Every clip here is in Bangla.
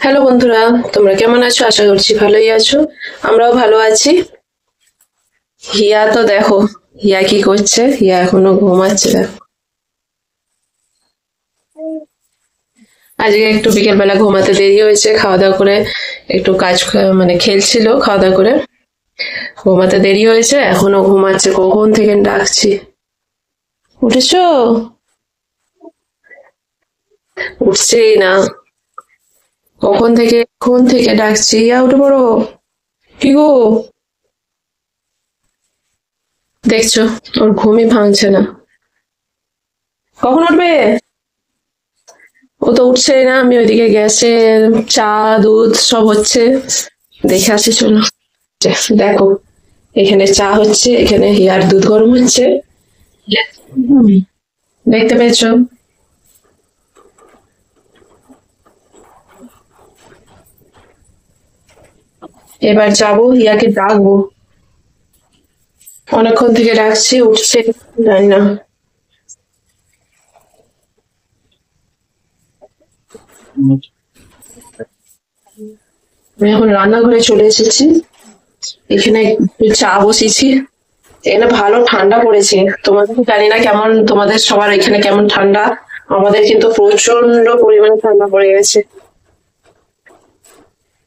হ্যালো বন্ধুরা, তোমরা কেমন আছো? আশা করছি ভালোই আছো। আমরাও ভালো আছি। হিয়া তো দেখো, হিয়া কি করছে? হিয়া এখনো ঘুমাচ্ছে দেখো। আজকে একটু বিকেল বেলা ঘুমাতে দেরি হয়েছে, খাওয়া দাওয়া করে একটু মানে খেলছিল, খাওয়া দাওয়া করে ঘুমাতে দেরি হয়েছে, এখনো ঘুমাচ্ছে। কখন থেকে ডাকছি। উঠেছো? উঠছেই না। কখন থেকে ডাকছি, ইয়া উঠে পড়ো। কি গো, দেখছো ওর ঘুমই ভাঙছে না। কখন উঠবে? ও তো উঠছেই না। আমি ওইদিকে গ্যাসে চা দুধ সব হচ্ছে, দেখে আসি চলো। দেখো, এখানে চা হচ্ছে, এখানে হিয়ার দুধ গরম হচ্ছে। হুম, দেখতে পেয়েছো? এবার যাবো, হিয়াকে ডাকবো। অনেকক্ষণ থেকে ডাকছি, উঠছে জানি না। আমি এখন রান্নাঘরে চলে এসেছি, এখানে একটু চা বসিয়েছি। এখানে ভালো ঠান্ডা পড়েছে। তোমাদের জানি না কেমন, তোমাদের সবার এখানে কেমন ঠান্ডা। আমাদের কিন্তু প্রচন্ড পরিমাণে ঠান্ডা পড়ে গেছে।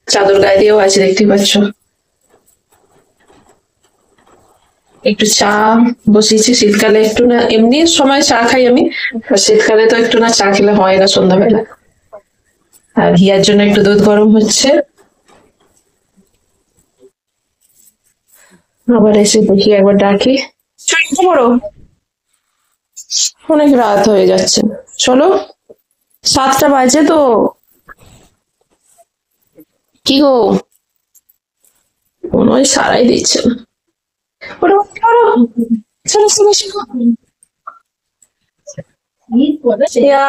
চাদর গায়ে দিয়েও আছে, দেখতেই পাচ্ছ। একটু চা বসিয়েছি। শীতকালে একটু না, এমনি সময় চা খাই আমি, আর শীতকালে তো একটু না চা খেলে হয় না সন্ধ্যাবেলা। আর হিয়ার জন্য একটু দুধ গরম হচ্ছে। আবার এসে দেখি, একবার ডাকি। চলতে বড়, অনেক রাত হয়ে যাচ্ছে। চলো, 7টা বাজে তো। কি গো, মনে হয় সারাই দিচ্ছে না। ওঠো, ওঠো, চলো চলো চলো। হিয়া,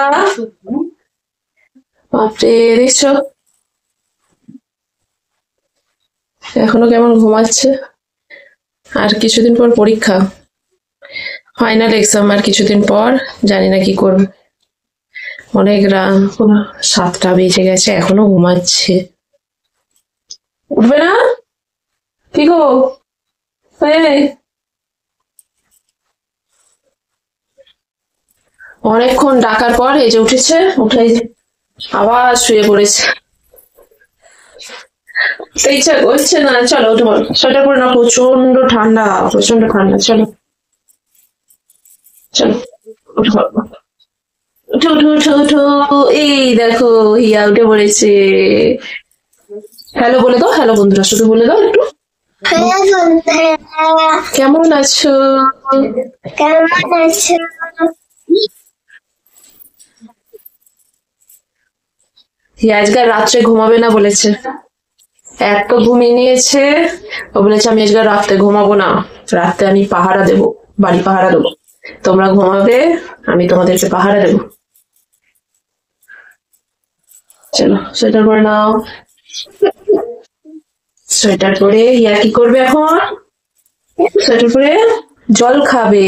বাপরে, দেখছো এখনো কেমন ঘুমাচ্ছে। আর কিছুদিন পর পরীক্ষা, ফাইনাল এক্সাম আর কিছুদিন পর। জানি না কি করবে। অনেক রাত, 7টা বেজে গেছে, এখনো ঘুমাচ্ছে। উঠবে না? কি গো, এই, অনেকক্ষণ ডাকার পর এই যে উঠেছে। উঠে আবার শুয়ে পড়েছে। তো ইচ্ছা করছে না। চলো উঠে পড়ো, সোয়েটার পরে না, প্রচন্ড ঠান্ডা, প্রচন্ড ঠান্ডা। চলো চলো, উঠে পড়ো। উঠো উঠো উঠো উঠো। এই দেখো, হিয়া উঠে পড়েছে। হ্যালো বলে দাও, হ্যালো বন্ধুরা শুধু বলে দাও একটু। কেমন আছো? কেমন আছো? হিয়া আজকে আর রাত্রে ঘুমাবে না বলেছে। এত ঘুমিয়ে নিয়েছে। ও বলেছে আমি আজকে রাত্রে ঘুমাবো না, রাতে আমি পাহারা দেবো, বাড়ি পাহারা দেবো। তোমরা ঘুমাবে, আমি তোমাদেরকে পাহারা দেবো। চলো সোয়েটার পরে নাও। সোয়েটার পরে হিয়া কি করবে এখন? সোয়েটার পরে জল খাবে।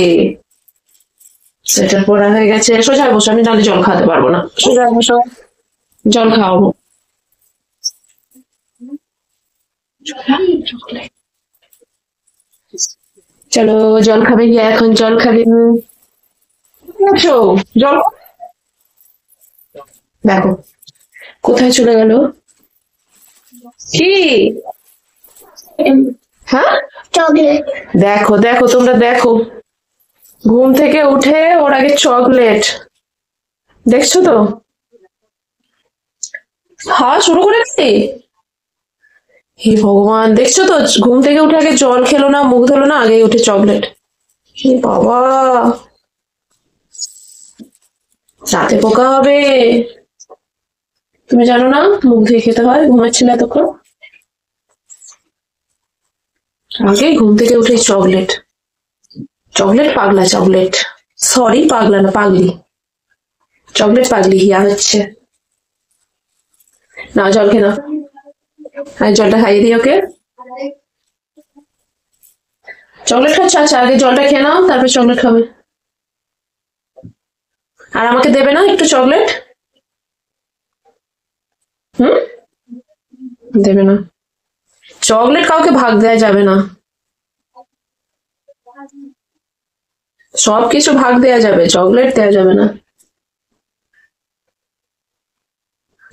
সোয়েটার পরা হয়ে গেছে, সোজা বসো, আমি নাহলে জল খাওয়াতে পারবো না। সোজা বসো, জল খাওয়াবো। চলো, জল খাবে হিয়া, এখন জল খাবে। আছো, জল, দেখো কোথায় চলে গেল। কি? হ্যাঁ, চকলেট। দেখো দেখো, তোমরা দেখো, ঘুম থেকে উঠে ওর আগে চকলেট। দেখছো তো, খাওয়া শুরু করেছি। হে ভগবান, দেখছো তো, ঘুম থেকে উঠে আগে জল খেলো না, মুখ ধুলো না, আগেই উঠে চকলেট। হে বাবা, দাঁতে পোকা হবে। তুমি জানো না মুখ ধুয়ে খেতে হয়? ঘুমাচ্ছিলে এতক্ষণ, আগেই ঘুম থেকে উঠে চকলেট। চকলেট পাগলা, চকলেট, সরি পাগলা না, পাগলি। চকলেট পাগলি হিয়া হচ্ছে। না, জল খেয়ে নাও। আর জলটা খাইয়ে দিই ওকে। চকলেট খাচ্ছে, আচ্ছা আগে জলটা খেয়ে নাও, তারপর চকলেট খাবে। আর আমাকে দেবে না একটু চকলেট? হুম, দেবে না। চকলেট কাউকে ভাগ দেওয়া যাবে না, সবকিছু ভাগ দেওয়া যাবে, চকলেট দেওয়া যাবে না।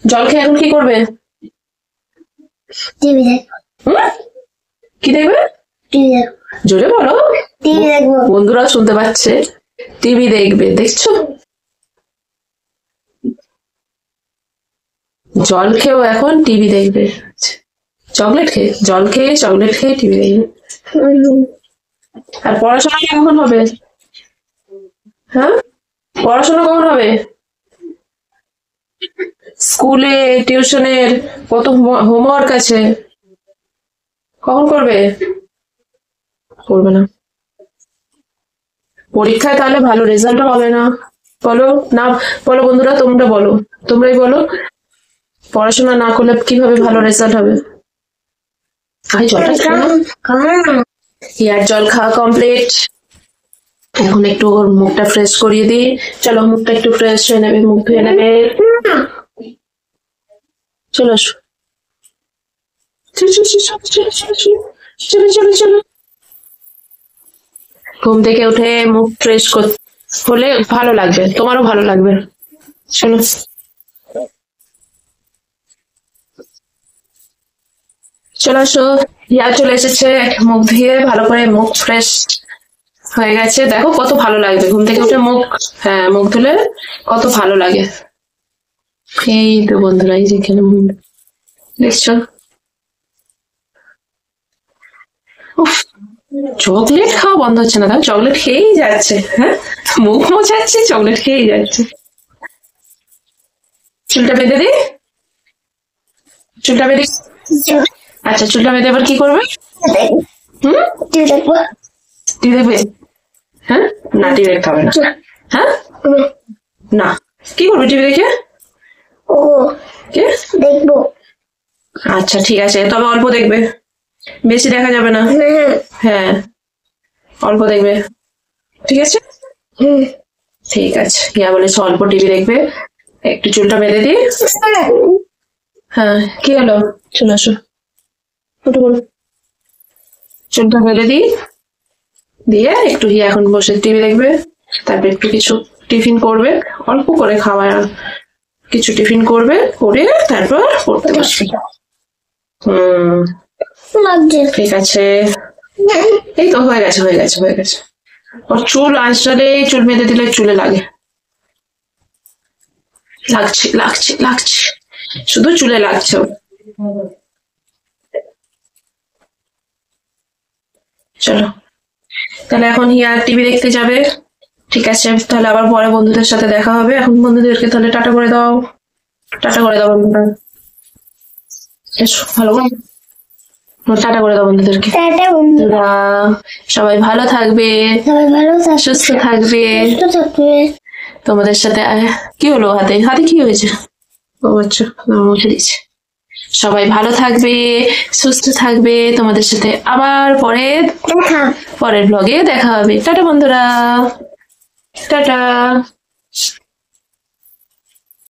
জল খেয়ে এখন কি করবে? টিভি দেখবো। হুম? কি দেখবে? টিভি দেখবো। জোরে বলো, টিভি দেখবো। বন্ধুরা শুনতে পাচ্ছে। টিভি দেখবে, দেখছো? জল খেয়েও এখন টিভি দেখবে। চকলেট খেয়ে, জল খেয়ে চকলেট খেয়ে টিভি দেখবে। আর পড়াশোনা কখন হবে? হ্যাঁ, পড়াশোনা কখন হবে? স্কুলে টিউশনের কত হোমওয়ার্ক আছে, কখন করবে? করবে না। পরীক্ষায় তাহলে ভালো রেজাল্ট হবে না। বলো না, বলো বন্ধুরা, তোমরা বলো, তোমরাই বলো, পড়াশোনা না করলে কিভাবে ভালো রেজাল্ট হবে? আই জলটা খেয়ে নাও। ইয়ার জল খাওয়া কমপ্লিট। এখন একটু ওর মুখটা ফ্রেশ করিয়ে দিই। চলো, মুখটা একটু ফ্রেশ হয়ে নেবে, মুখ ধুয়ে নেবে। চলো আসো। চলো চলো চলো চলো চলো চলো চলো চলো। ঘুম থেকে উঠে মুখ ফ্রেশ হলে ভালো লাগবে, তোমারও ভালো লাগবে। চলো চলে আসো। ইয়া চলে এসেছে, মুখ ধুয়ে ভালো করে মুখ ফ্রেশ হয়ে গেছে। দেখো কত ভালো লাগবে ঘুম থেকে উঠে মুখ, হ্যাঁ মুখ ধুলে কত ভালো লাগে। এই তো বন্ধুরা, এই যেখানে দেখছো, উফ, চকলেট খাওয়া বন্ধ হচ্ছে না, তাহলে চকলেট খেয়েই যাচ্ছে। হ্যাঁ, মুখ মোছাচ্ছে, চকলেট খেয়েই যাচ্ছে। চুলটা বেঁধে দিই, চুলটা বেঁধে। আচ্ছা, চুলটা বেঁধে এবার কি করবে? হুম, টিভি দেখবো। টিভি দেখবে? হ্যাঁ, না টিভি দেখতে হবে না। হ্যাঁ, না, কি করবে টিভি দেখে? ও কে? দেখবো। আচ্ছা ঠিক আছে, তবে অল্প দেখবে, বেশি দেখা যাবে না। হ্যাঁ, অল্প দেখবে, ঠিক আছে? ঠিক আছে, ইয়া বলেছে অল্প টিভি দেখবে। একটু চুলটা বেঁধে দিই। হ্যাঁ, কি হলো? চলে আসো, উঠে বলো। চুলটা বেঁধে দিই, দিয়ে একটু হিয়া এখন বসে টিভি দেখবে। তারপর একটু কিছু টিফিন করবে, অল্প করে খাওয়া, কিছু টিফিন করবে, করে তারপর পড়তে বসবে। লাগছে। ঠিক আছে, এই তো হয়ে গেছে হয়ে গেছে হয়ে গেছে। ওর চুল আসলে চুল বেঁধে দিলে চুলে লাগে, লাগছে লাগছে লাগছে, শুধু চুলে লাগছে ওর। চলো তাহলে এখন হিয়া টিভি দেখতে যাবে। ঠিক আছে, তাহলে আবার পরে বন্ধুদের সাথে দেখা হবে। এখন বন্ধুদেরকে তাহলে টাটা করে দাও, টাটা করে দাও বন্ধুরা। এসো, ভালো করে টাটা করে দাও বন্ধুদেরকে। টাটা বন্ধু। বন্ধুরা সবাই ভালো থাকবে, সবাই ভালো থাকবে, সুস্থ থাকবে। সুস্থ থাকবে। তোমাদের সাথে কি হলো? হাতে হাতে কি হয়েছে? ও আচ্ছা, না, মুছে দিচ্ছে। সবাই ভালো থাকবে, সুস্থ থাকবে। তোমাদের সাথে আবার দেখা। পরের ব্লগে দেখা হবে। টাটা বন্ধুরা, টাটা।